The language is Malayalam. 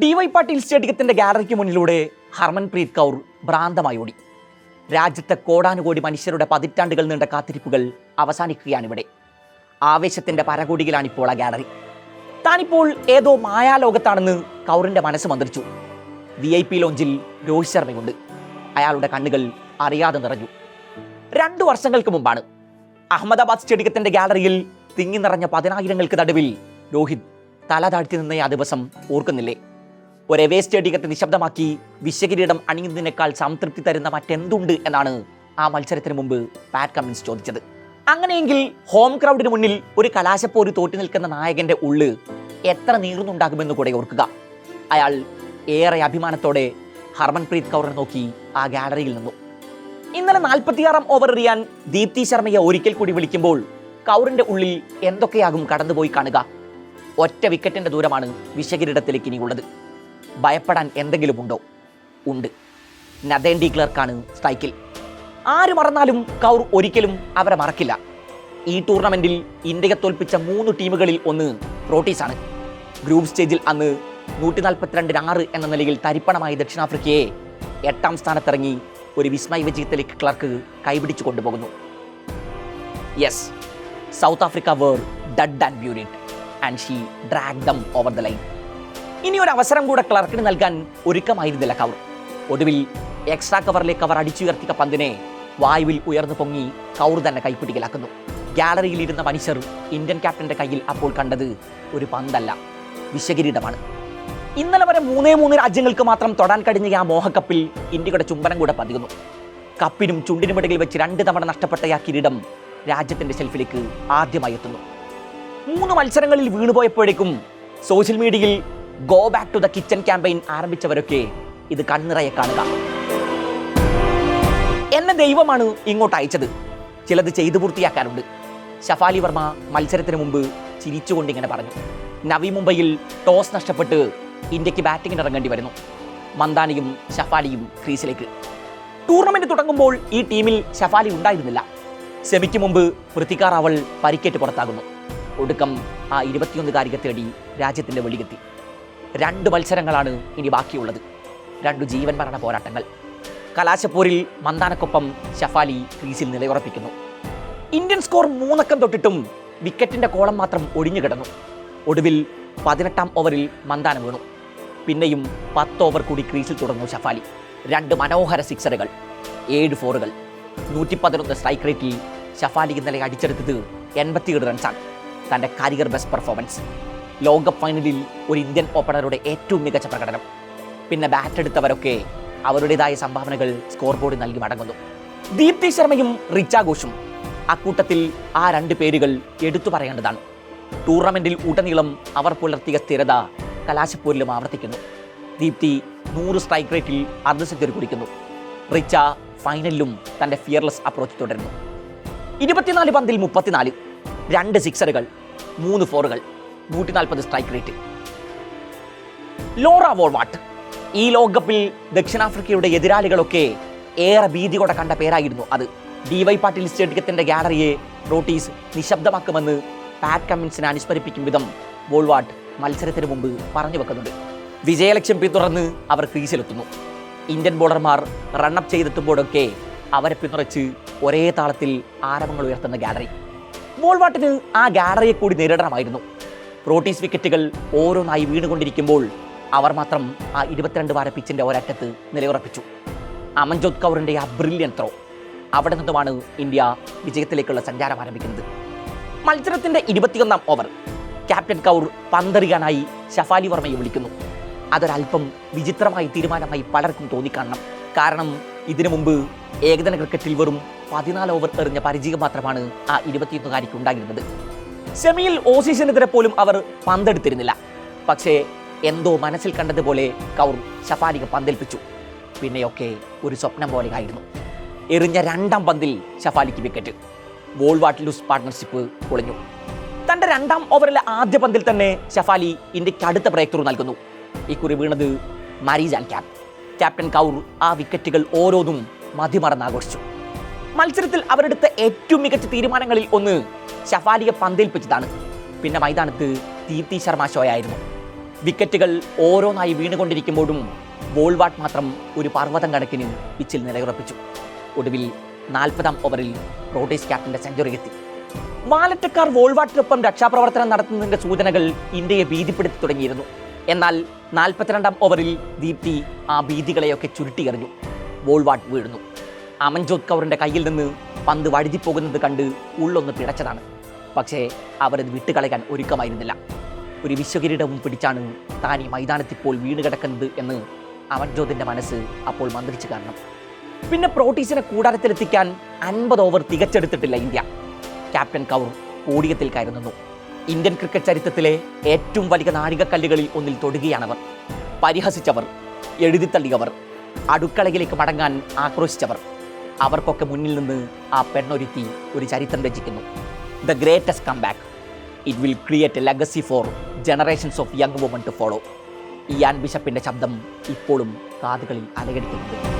DY പാട്ടീൽ സ്റ്റേഡിയത്തിന്റെ ഗാലറിക്ക് മുന്നിലൂടെ ഹർമൻപ്രീത് കൗർ ഭ്രാന്തമായി ഓടി. രാജ്യത്തെ കോടാനുകോടി മനുഷ്യരുടെ പതിറ്റാണ്ടുകൾ നീണ്ട കാത്തിരിപ്പുകൾ അവസാനിക്കുകയാണിവിടെ. ആവേശത്തിന്റെ പരകോടിയിലാണിപ്പോൾ ആ ഗാലറി. താനിപ്പോൾ ഏതോ മായാലോകത്താണെന്ന് കൗറിന്റെ മനസ്സ് മന്ത്രിച്ചു. VIP ലോഞ്ചിൽ രോഹിത് ശർമ്മയുണ്ട്. അയാളുടെ കണ്ണുകൾ അറിയാതെ നിറഞ്ഞു. 2 വർഷങ്ങൾക്ക് മുമ്പാണ് അഹമ്മദാബാദ് സ്റ്റേഡിയത്തിന്റെ ഗാലറിയിൽ തിങ്ങി നിറഞ്ഞ 10,000-ങ്ങൾക്ക് നടുവിൽ രോഹിത് തല താഴ്ത്തി നിന്ന ആ ദിവസം ഓർക്കുന്നില്ലേ? ഒരു എവേ സ്റ്റേഡിയത്തെ നിശബ്ദമാക്കി വിശ്വകിരീടം അണിയുന്നതിനേക്കാൾ സംതൃപ്തി തരുന്ന മറ്റെന്തുണ്ട് എന്നാണ് ആ മത്സരത്തിന് മുമ്പ് പാറ്റ് കമ്മിൻസ് ചോദിച്ചത്. അങ്ങനെയെങ്കിൽ ഹോം ക്രൗഡിന് മുന്നിൽ ഒരു കലാശപ്പോര് തോറ്റു നിൽക്കുന്ന നായകന്റെ ഉള്ള് എത്ര നീറുന്നുണ്ടാകുമെന്ന് കൂടെ ഓർക്കുക. അയാൾ ഏറെ അഭിമാനത്തോടെ ഹർമൻപ്രീത് കൗറിനെ നോക്കി ആ ഗാലറിയിൽ നിന്നു. ഇന്നലെ 46-ാം ഓവർ എറിയാൻ ദീപ്തി ശർമ്മയെ ഒരിക്കൽ കൂടി വിളിക്കുമ്പോൾ കൗറിന്റെ ഉള്ളിൽ എന്തൊക്കെയാകും കടന്നുപോയി കാണുക? ഒറ്റ വിക്കറ്റിന്റെ ദൂരമാണ് വിശ്വകിരീടത്തിലേക്ക് ഇനിയുള്ളത്. ഭയപ്പെടാൻ എന്തെങ്കിലും ഉണ്ടോ? ഉണ്ട്. നഥേൻ ഡി ക്ലർക്കാണ് സ്ട്രൈക്കിൽ. ആര് മറന്നാലും കൗർ ഒരിക്കലും അവരെ മറക്കില്ല. ഈ ടൂർണമെന്റിൽ ഇന്ത്യയെ തോൽപ്പിച്ച 3 ടീമുകളിൽ ഒന്ന് പ്രോട്ടീസാണ്. ഗ്രൂപ്പ് സ്റ്റേജിൽ അന്ന് 142-6 എന്ന നിലയിൽ തരിപ്പണമായ ദക്ഷിണാഫ്രിക്കയെ 8-ാം സ്ഥാനത്തിറങ്ങി ഒരു വിസ്മയ വിജയത്തിലേക്ക് ക്ലർക്ക് കൈപിടിച്ചു കൊണ്ടുപോകുന്നു. Yes, south Africa were dead and buried and she dragged them over the line. ഇനി ഒരു അവസരം കൂടെ ക്ലർക്കിന് നൽകാൻ ഒരുക്കമായിരുന്നില്ല കൗർ. ഒടുവിൽ എക്സ്ട്രാ കവറിലേക്ക് അവർ അടിച്ചുയർത്തിയ പന്തിനെ വായുവിൽ ഉയർന്നു പൊങ്ങി കൗർ തന്നെ കൈപ്പിടിക്കലാക്കുന്നു. ഗാലറിയിൽ ഇരുന്ന മനുഷ്യർ ഇന്ത്യൻ ക്യാപ്റ്റന്റെ കയ്യിൽ അപ്പോൾ കണ്ടത് ഒരു പന്തല്ല, വിശ്വകിരീടമാണ്. ഇന്നലെ വരെ 3 രാജ്യങ്ങൾക്ക് മാത്രം തൊടാൻ കഴിഞ്ഞ ആ മോഹക്കപ്പിൽ ഇന്ത്യയുടെ ചുംബനം കൂടെ പതിയുന്നു. കപ്പിനും ചുണ്ടിനുമിടയിൽ വെച്ച് 2 തവണ നഷ്ടപ്പെട്ട ആ കിരീടം രാജ്യത്തിന്റെ ഷെൽഫിലേക്ക് ആദ്യമായി എത്തുന്നു. 3 മത്സരങ്ങളിൽ വീണുപോയപ്പോഴേക്കും സോഷ്യൽ മീഡിയയിൽ go back to the kitchen campaign ആരംഭിച്ചവരൊക്കെ ഇത് കണ്ണിറയെ കാണുക. എന്നെ ദൈവമാണ് ഇങ്ങോട്ട് അയച്ചത്, ചിലത് ചെയ്തു പൂർത്തിയാക്കാറുണ്ട്. ഷഫാലി വർമ്മ മത്സരത്തിന് മുമ്പ് ചിരിച്ചുകൊണ്ടിങ്ങനെ പറഞ്ഞു. നവി മുംബൈയിൽ ടോസ് നഷ്ടപ്പെട്ട് ഇന്ത്യക്ക് ബാറ്റിങ്ങിന് ഇറങ്ങേണ്ടി വരുന്നു. മന്ദാനിയും ഷഫാലിയും ക്രീസിലേക്ക്. ടൂർണമെന്റ് തുടങ്ങുമ്പോൾ ഈ ടീമിൽ ഷഫാലി ഉണ്ടായിരുന്നില്ല. സെമിക്ക് മുമ്പ് പൃഥ്വിക റാവൽ പരിക്കേറ്റ് പുറത്താകുന്നു. ഒടുക്കം ആ 21-കാരിയെ തേടി രാജ്യത്തിന്റെ വെളിയെത്തി. 2 മത്സരങ്ങളാണ് ഇനി ബാക്കിയുള്ളത്. 2 ജീവൻ മരണ പോരാട്ടങ്ങൾ. കലാശപ്പോരിൽ മന്ദാനക്കൊപ്പം ഷഫാലി ക്രീസിൽ നിലയുറപ്പിക്കുന്നു. ഇന്ത്യൻ സ്കോർ 3 അക്കം തൊട്ടിട്ടും വിക്കറ്റിന്റെ കോളം മാത്രം ഒഴിഞ്ഞു കിടന്നു. ഒടുവിൽ 18-ാം ഓവറിൽ മന്ദാന വീണു. പിന്നെയും 10 ഓവർ കൂടി ക്രീസിൽ തുടർന്നു ഷഫാലി. 2 മനോഹര സിക്സറുകൾ, 7 ഫോറുകൾ. 111 സ്ട്രൈക്ക് റേറ്റിൽ ഷഫാലി ഇന്നലെ അടിച്ചെടുത്തത് 87 റൺസാണ്. തൻ്റെ കരിയർ ബെസ്റ്റ് പെർഫോമൻസ്. ലോകകപ്പ് ഫൈനലിൽ ഒരു ഇന്ത്യൻ ഓപ്പണറുടെ ഏറ്റവും മികച്ച പ്രകടനം. പിന്നെ ബാറ്റ് എടുത്തവരൊക്കെ അവരുടേതായ സംഭാവനകൾ സ്കോർ ബോർഡിൽ നൽകി മടങ്ങുന്നു. ദീപ്തി ശർമ്മയും റിച്ച ഘോഷും. അക്കൂട്ടത്തിൽ ആ 2 പേരുകൾ എടുത്തു പറയേണ്ടതാണ്. ടൂർണമെന്റിൽ ഉടനീളം അവർ പുലർത്തിയ സ്ഥിരത കലാശപ്പോരിലും ആവർത്തിക്കുന്നു. ദീപ്തി 100 സ്ട്രൈക്ക് റേറ്റിൽ അർദ്ധ സെഞ്ചുറി കുറിക്കുന്നു. റിച്ച ഫൈനലിലും തൻ്റെ ഫിയർലെസ് അപ്രോച്ച് തുടരുന്നു. 24 പന്തിൽ 34, 2 സിക്സറുകൾ, 3 ഫോറുകൾ, 140 സ്ട്രൈക്ക് റേറ്റ്. ലോറ വോൾവാട്ട്. ഈ ലോകകപ്പിൽ ദക്ഷിണാഫ്രിക്കയുടെ എതിരാളികളൊക്കെ ഏറെ ഭീതിയോടെ കണ്ട പേരായിരുന്നു അത്. DY പാട്ടീൽ സ്റ്റേഡിയത്തിന്റെ ഗാലറിയെ പ്രോട്ടീസ് നിശബ്ദമാക്കുമെന്ന് പാറ്റ് കമ്മിൻസിനെ അനുസ്മരിപ്പിക്കും വിധം വോൾവാട്ട് മത്സരത്തിന് മുമ്പ് പറഞ്ഞു വെക്കുന്നുണ്ട്. വിജയലക്ഷ്യം പിന്തുടർന്ന് അവർ ക്രീസിലെത്തുന്നു. ഇന്ത്യൻ ബോളർമാർ റണ്ണപ്പ് ചെയ്തെത്തുമ്പോഴൊക്കെ അവരെ പിന്തുണച്ച് ഒരേ താളത്തിൽ ആരവങ്ങൾ ഉയർത്തുന്ന ഗാലറി. വോൾവാട്ടിന് ആ ഗാലറിയെ കൂടി നേരിടണമായിരുന്നു. പ്രോട്ടീസ് വിക്കറ്റുകൾ ഓരോന്നായി വീണുകൊണ്ടിരിക്കുമ്പോൾ അവർ മാത്രം ആ 22 വാര പിച്ചിന്റെ ഒരറ്റത്ത് നിലയുറപ്പിച്ചു. അമൻജോത് കൗറിന്റെ ആ ബ്രില്യൻ ത്രോ. അവിടെ നിന്നുമാണ് ഇന്ത്യ വിജയത്തിലേക്കുള്ള സഞ്ചാരം ആരംഭിക്കുന്നത്. മത്സരത്തിന്റെ 21-ാം ഓവർ ക്യാപ്റ്റൻ കൗർ പന്തെറിയാനായി ഷഫാലി വർമ്മയെ വിളിക്കുന്നു. അതൊരല്പം വിചിത്രമായ തീരുമാനമായി പലർക്കും തോന്നിക്കാണണം. കാരണം ഇതിനു മുമ്പ് ഏകദിന ക്രിക്കറ്റിൽ വെറും 14 ഓവർ എറിഞ്ഞ പരിചയം മാത്രമാണ് ആ 21-കാരിക്ക് ഉണ്ടായിരുന്നത്. സെമിയിൽ ഓസീസിനെതിരെ പോലും അവർ പന്തെടുത്തിരുന്നില്ല. പക്ഷേ എന്തോ മനസ്സിൽ കണ്ടതുപോലെ കൗർ ഷഫാലിക്ക് പന്തേൽപ്പിച്ചു. പിന്നെയൊക്കെ ഒരു സ്വപ്നം പോലെ ആയിരുന്നു. എറിഞ്ഞ 2-ാം പന്തിൽ ഷഫാലിക്ക് വിക്കറ്റ്. വോൾവാട്ട് ലൂസ് പാർട്ട്ണർഷിപ്പ് പൊളിഞ്ഞു. തൻ്റെ 2-ാം ഓവറിലെ ആദ്യ പന്തിൽ തന്നെ ഷഫാലി ഇന്ത്യക്ക് അടുത്ത ബ്രേക്ക് ത്രൂ നൽകുന്നു. ഇക്കുറി വീണത് മാരിജാൻ ക്യാപ്. ക്യാപ്റ്റൻ കൗർ ആ വിക്കറ്റുകൾ ഓരോന്നും മതിമറന്നാഘോഷിച്ചു. മത്സരത്തിൽ അവരെടുത്ത ഏറ്റവും മികച്ച തീരുമാനങ്ങളിൽ ഒന്ന് ഷഫാലിയെ പന്തേൽപ്പിച്ചതാണ്. പിന്നെ മൈതാനത്ത് ദീപ്തി ശർമ്മ ഷോയായിരുന്നു. വിക്കറ്റുകൾ ഓരോന്നായി വീണുകൊണ്ടിരിക്കുമ്പോഴും വോൾവാട്ട് മാത്രം ഒരു പർവ്വതം കണക്കിന് പിച്ചിൽ നിലയുറപ്പിച്ചു. ഒടുവിൽ 40-ാം ഓവറിൽ റോഡേഴ്സ് ക്യാപ്റ്റന്റെ സെഞ്ചുറി എത്തി. വാലറ്റക്കാർ വോൾവാട്ടിനൊപ്പം രക്ഷാപ്രവർത്തനം നടത്തുന്നതിന്റെ സൂചനകൾ ഇന്ത്യയെ ഭീതിപ്പെടുത്തി തുടങ്ങിയിരുന്നു. എന്നാൽ 42-ാം ഓവറിൽ ദീപ്തി ആ ഭീതികളെയൊക്കെ ചുരുട്ടിയെറിഞ്ഞു. വോൾവാട്ട് വീഴുന്നു. അമൻജോത് കൗറിന്റെ കയ്യിൽ നിന്ന് പന്ത് വഴുതിപ്പോകുന്നത് കണ്ട് ഉള്ളൊന്ന് പിടച്ചതാണ്. പക്ഷേ അവരത് വിട്ടുകളയാൻ ഒരുക്കമായിരുന്നില്ല. ഒരു വിശ്വകിരീടവും പിടിച്ചാണ് താൻ ഈ മൈതാനത്തിപ്പോൾ വീണുകിടക്കുന്നത് എന്ന് അമൻജോതിന്റെ മനസ്സ് അപ്പോൾ മന്ത്രിച്ചു. കാരണം പിന്നെ പ്രോട്ടീസിനെ കൂടാരത്തിലെത്തിക്കാൻ 50 ഓവർ തികച്ചെടുത്തിട്ടില്ല ഇന്ത്യ. ക്യാപ്റ്റൻ കൗർ പോഡിയത്തിൽ കയറുന്നു. ഇന്ത്യൻ ക്രിക്കറ്റ് ചരിത്രത്തിലെ ഏറ്റവും വലിയ നാഴികക്കല്ലുകളിൽ ഒന്നിൽ തൊടുകയാണവർ. പരിഹസിച്ചവർ, എഴുതിത്തള്ളിയവർ, അടുക്കളയിലേക്ക് മടങ്ങാൻ ആക്രോശിച്ചവർ, അവർക്കൊക്കെ മുന്നിൽ നിന്ന് ആ പെണ്ണൊരുത്തി ഒരു ചരിത്രം രചിക്കുന്നു. The greatest comeback. It will create a legacy for generations of young women to follow. Ian ബിഷപ്പിന്റെ ശബ്ദം ഇപ്പോഴും കാതുകളിൽ അലയടിക്കുന്നുണ്ട്.